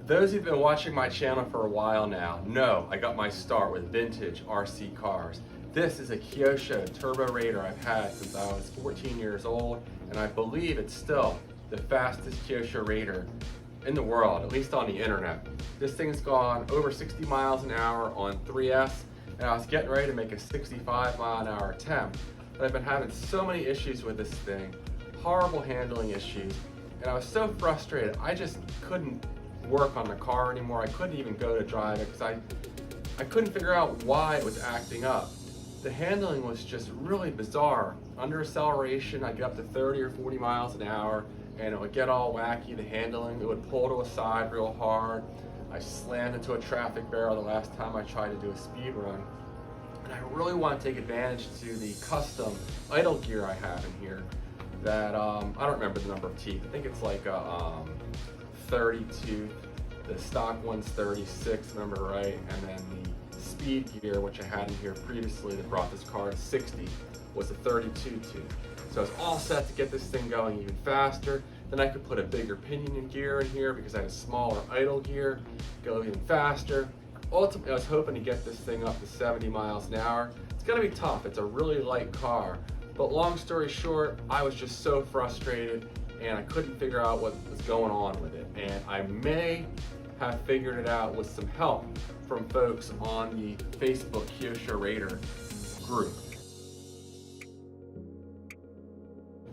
Those who've been watching my channel for a while now know I got my start with vintage RC cars. This is a Kyosho turbo raider I've had since I was 14 years old, and I believe it's still the fastest Kyosho raider in the world, at least on the internet. This thing's gone over 60 miles an hour on 3S, and I was getting ready to make a 65-mile-an-hour attempt, but I've been having so many issues with this thing, horrible handling issues, and I was so frustrated I just couldn't work on the car anymore. I couldn't even go to drive it because I couldn't figure out why it was acting up. The handling was just really bizarre. Under acceleration, I'd get up to 30 or 40 miles an hour and it would get all wacky, the handling. It would pull to a side real hard. I slammed into a traffic barrier the last time I tried to do a speed run. And I really want to take advantage to the custom idle gear I have in here that, I don't remember the number of teeth. I think it's like a 32, the stock one's 36, remember right, and then the speed gear, which I had in here previously that brought this car to 60, was a 32 tooth. So I was all set to get this thing going even faster. Then I could put a bigger pinion gear in here because I had a smaller idle gear, go even faster. Ultimately, I was hoping to get this thing up to 70 miles an hour. It's gonna be tough, it's a really light car, but long story short, I was just so frustrated and I couldn't figure out what was going on with it. And I may have figured it out with some help from folks on the Facebook Kyosho Raider group.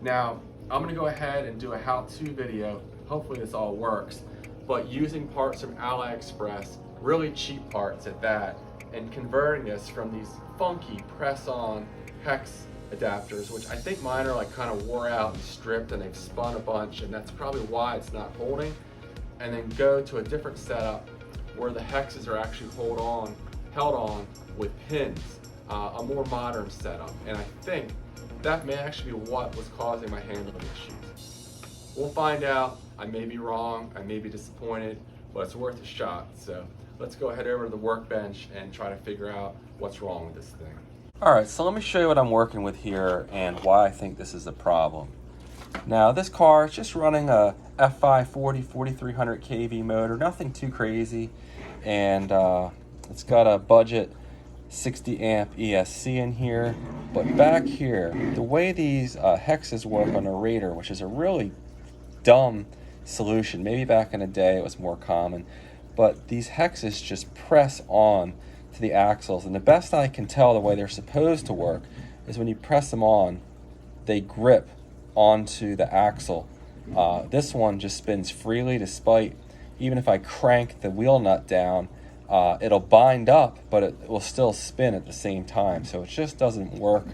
Now, I'm gonna go ahead and do a how-to video. Hopefully this all works, but using parts from AliExpress, really cheap parts at that, and converting this from these funky press-on hex adapters, which I think mine are like kind of wore out and stripped and they've spun a bunch, and that's probably why it's not holding, and then go to a different setup where the hexes are actually held on with pins, a more modern setup. And I think that may actually be what was causing my handling issues. We'll find out. I may be wrong, I may be disappointed, but it's worth a shot. So let's go ahead over to the workbench and try to figure out what's wrong with this thing. All right, so let me show you what I'm working with here and why I think this is a problem. Now this car is just running a F540 4300 kV motor, nothing too crazy, and it's got a budget 60 amp ESC in here. But back here, the way these hexes work on a Raider, which is a really dumb solution, maybe back in the day it was more common, but these hexes just press on to the axles, and the best I can tell the way they're supposed to work is when you press them on, they grip onto the axle. This one just spins freely, despite even if I crank the wheel nut down, it'll bind up, but it will still spin at the same time, so it just doesn't work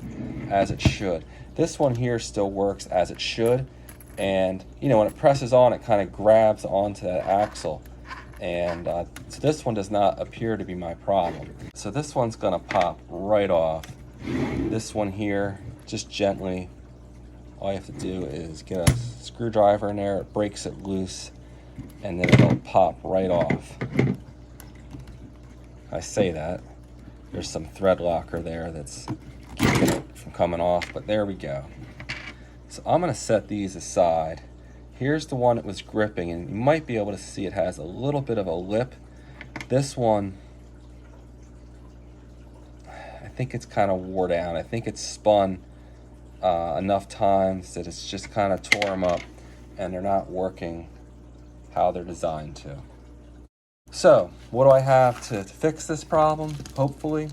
as it should. This one here still works as it should, and you know, when it presses on, it kind of grabs onto that axle. And so this one does not appear to be my problem. So this one's gonna pop right off. This one here, just gently, all you have to do is get a screwdriver in there, it breaks it loose, and then it'll pop right off. I say that, there's some thread locker there that's keeping it from coming off, but there we go. So I'm gonna set these aside. Here's the one that was gripping, and you might be able to see it has a little bit of a lip. This one, I think it's kind of wore down. I think it's spun enough times that it's just kind of tore them up, and they're not working how they're designed to. So, what do I have to fix this problem? Hopefully,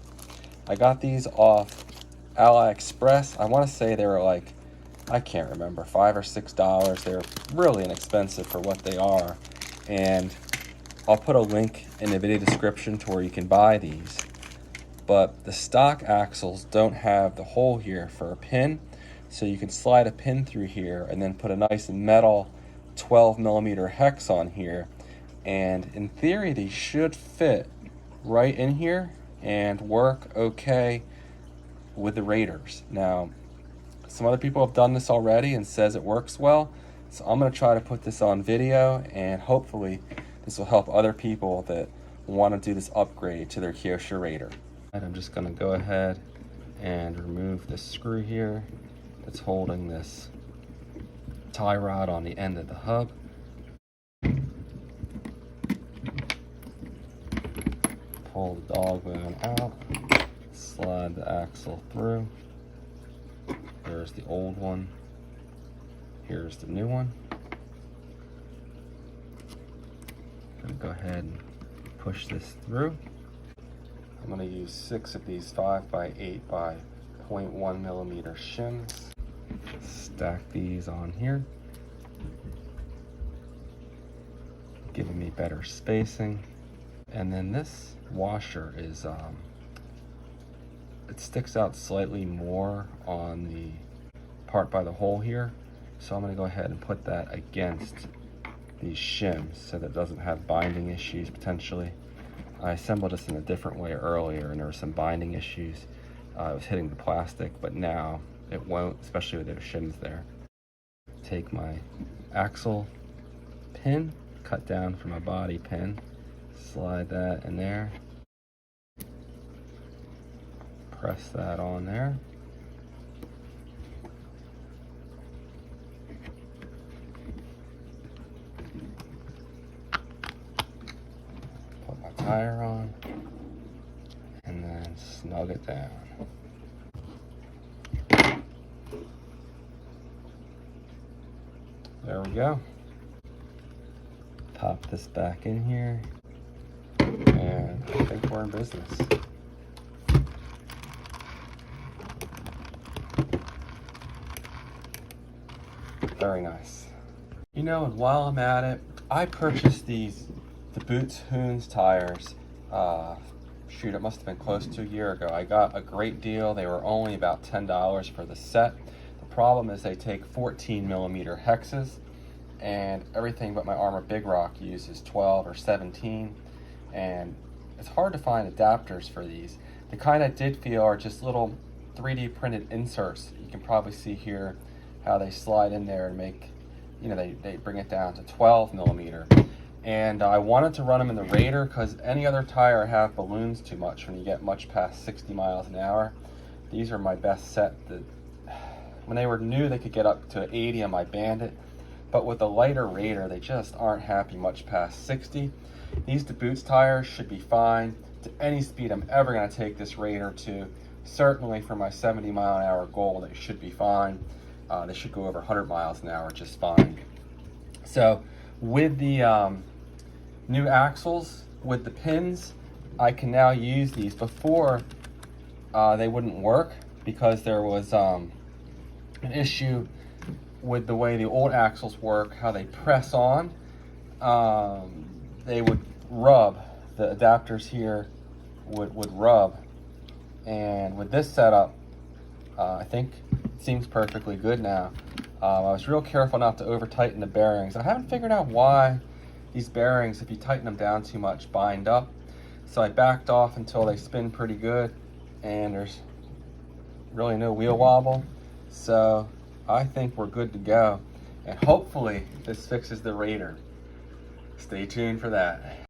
I got these off AliExpress. I want to say they were like, I can't remember, $5 or $6. They're really inexpensive for what they are. And I'll put a link in the video description to where you can buy these. But the stock axles don't have the hole here for a pin. So you can slide a pin through here and then put a nice metal 12mm hex on here. And in theory, they should fit right in here and work okay with the Raiders. Now, some other people have done this already and says it works well, so I'm going to try to put this on video, and hopefully this will help other people that want to do this upgrade to their Kyosho Raider. And I'm just going to go ahead and remove this screw here, that's holding this tie rod on the end of the hub. Pull the dog bone out, slide the axle through. There's the old one. Here's the new one. I'm gonna go ahead and push this through. I'm gonna use 6 of these 5x8 by 0.1 millimeter shims. Stack these on here, giving me better spacing. And then this washer is, it sticks out slightly more on the part by the hole here. So I'm gonna go ahead and put that against these shims so that it doesn't have binding issues potentially. I assembled this in a different way earlier and there were some binding issues. It was hitting the plastic, but now it won't, especially with those shims there. Take my axle pin, cut down from my body pin, slide that in there, press that on there. Put my tire on, and then snug it down. There we go. Pop this back in here, and I think we're in business. Very nice. You know, and while I'm at it, I purchased the Boots Hoons tires. Shoot, it must have been close to a year ago. I got a great deal. They were only about $10 for the set. The problem is they take 14 millimeter hexes, and everything but my Armor Big Rock uses 12 or 17, and it's hard to find adapters for these. The kind I did feel are just little 3D printed inserts. You can probably see here how they slide in there and make, you know, they bring it down to 12 millimeter. And I wanted to run them in the Raider because any other tire I have balloons too much when you get much past 60 miles an hour. These are my best set. When they were new, they could get up to 80 on my Bandit, but with the lighter Raider, they just aren't happy much past 60. These Boots tires should be fine to any speed I'm ever going to take this Raider to. Certainly for my 70 mile an hour goal, they should be fine. They should go over 100 miles an hour just fine. So with the new axles, with the pins, I can now use these. Before, they wouldn't work because there was an issue with the way the old axles work, how they press on. They would rub, the adapters here would rub. And with this setup, I think it seems perfectly good now. I was real careful not to over tighten the bearings. I haven't figured out why these bearings, if you tighten them down too much, bind up. So I backed off until they spin pretty good and there's really no wheel wobble. So I think we're good to go. And hopefully this fixes the Raider. Stay tuned for that.